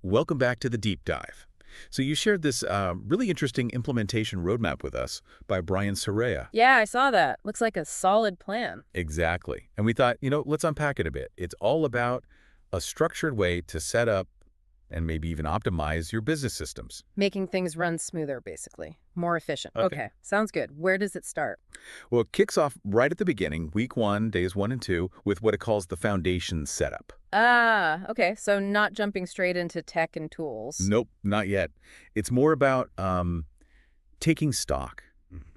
Welcome back to the deep dive. So you shared this really interesting implementation roadmap with us by Brian Soraya. Yeah, I saw that. Looks like a solid plan. Exactly. And we thought, let's unpack it a bit. It's all about a structured way to set up and maybe even optimize your business systems. Making things run smoother, basically. More efficient. Okay. Okay, sounds good. Where does it start? Well, it kicks off right at the beginning, week 1, days 1 and 2, with what it calls the foundation setup. Ah, okay. So not jumping straight into tech and tools. Nope, not yet. It's more about taking stock,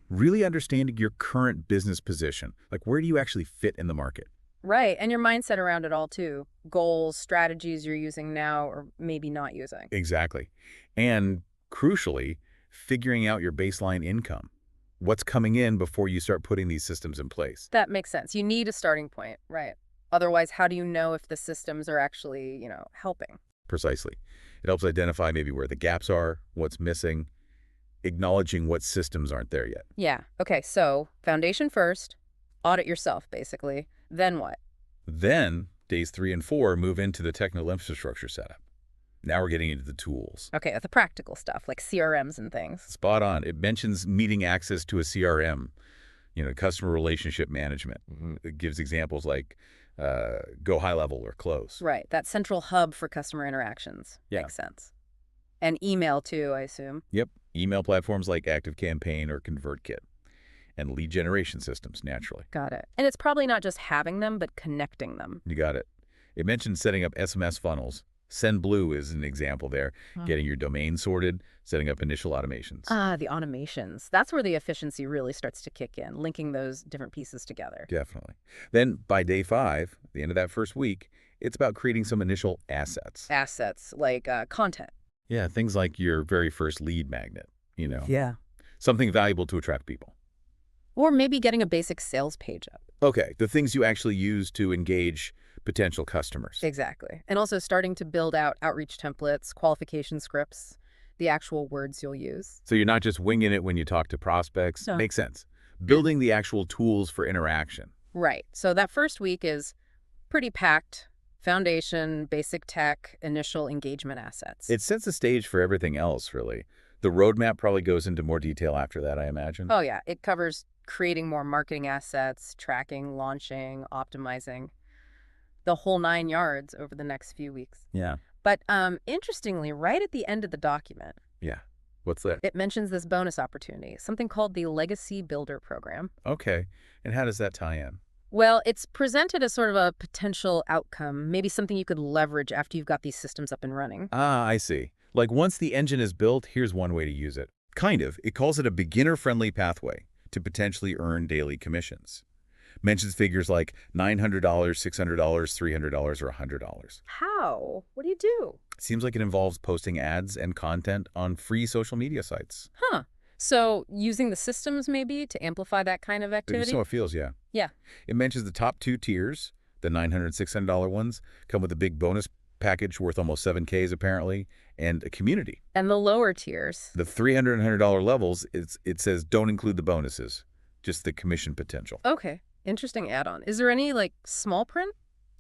really understanding your current business position. Like, where do you actually fit in the market? Right, and your mindset around it all, too. Goals, strategies you're using now or maybe not using. Exactly. And crucially, figuring out your baseline income. What's coming in before you start putting these systems in place. That makes sense. You need a starting point, right? Otherwise, how do you know if the systems are actually, helping? Precisely. It helps identify maybe where the gaps are, what's missing, acknowledging what systems aren't there yet. Yeah. Okay, so foundation first, audit yourself, basically. Then what? Then, days 3 and 4 move into the technical infrastructure setup. Now we're getting into the tools. Okay, the practical stuff, like CRMs and things. Spot on. It mentions needing access to a CRM, customer relationship management. It gives examples like go high level or close. Right, that central hub for customer interactions. Yeah. Makes sense. And email, too, I assume. Yep. Email platforms like ActiveCampaign or ConvertKit. And lead generation systems, naturally. Got it. And it's probably not just having them, but connecting them. You got it. It mentioned setting up SMS funnels. SendBlue is an example there. Getting your domain sorted, setting up initial automations. Ah, the automations. That's where the efficiency really starts to kick in, linking those different pieces together. Definitely. Then by day 5, the end of that first week, it's about creating some initial assets. Assets, like content. Yeah, things like your very first lead magnet, Yeah. Something valuable to attract people. Or maybe getting a basic sales page up. Okay, the things you actually use to engage potential customers. Exactly. And also starting to build out outreach templates, qualification scripts, the actual words you'll use. So you're not just winging it when you talk to prospects. No. Makes sense. Building the actual tools for interaction. Right. So that first week is pretty packed. Foundation, basic tech, initial engagement assets. It sets the stage for everything else, really. The roadmap probably goes into more detail after that, I imagine. Oh, yeah. It covers creating more marketing assets, tracking, launching, optimizing, the whole 9 yards over the next few weeks. Yeah. But interestingly, right at the end of the document, Yeah. What's that? it mentions this bonus opportunity, something called the Legacy Builder Program. Okay. And how does that tie in? Well, it's presented as sort of a potential outcome, maybe something you could leverage after you've got these systems up and running. Ah, I see. Like once the engine is built, here's one way to use it. Kind of. It calls it a beginner-friendly pathway to potentially earn daily commissions. Mentions figures like $900, $600, $300, or $100. How? What do you do? Seems like it involves posting ads and content on free social media sites. Huh. So using the systems maybe to amplify that kind of activity? So it feels, yeah. Yeah. It mentions the top 2 tiers, the $900, $600 ones, come with a big bonus package worth almost $7,000 apparently, and a community. And the lower tiers? The $300 and $100 levels, it says don't include the bonuses, just the commission potential. Okay. Interesting add-on. Is there any, small print?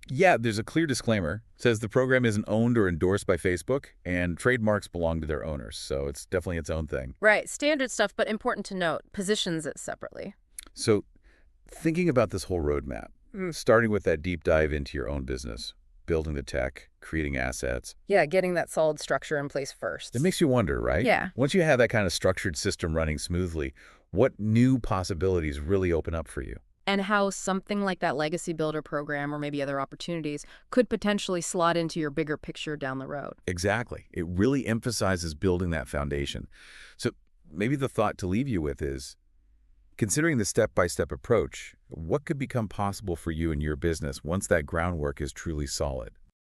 Yeah, there's a clear disclaimer. It says the program isn't owned or endorsed by Facebook, and trademarks belong to their owners, so it's definitely its own thing. Right. Standard stuff, but important to note. Positions it separately. So thinking about this whole roadmap, starting with that deep dive into your own business, building the tech, creating assets. Yeah, getting that solid structure in place first. It makes you wonder, right? Yeah. Once you have that kind of structured system running smoothly, what new possibilities really open up for you? And how something like that Legacy Builder program or maybe other opportunities could potentially slot into your bigger picture down the road. Exactly. It really emphasizes building that foundation. So maybe the thought to leave you with is, considering the step-by-step approach, what could become possible for you and your business once that groundwork is truly solid?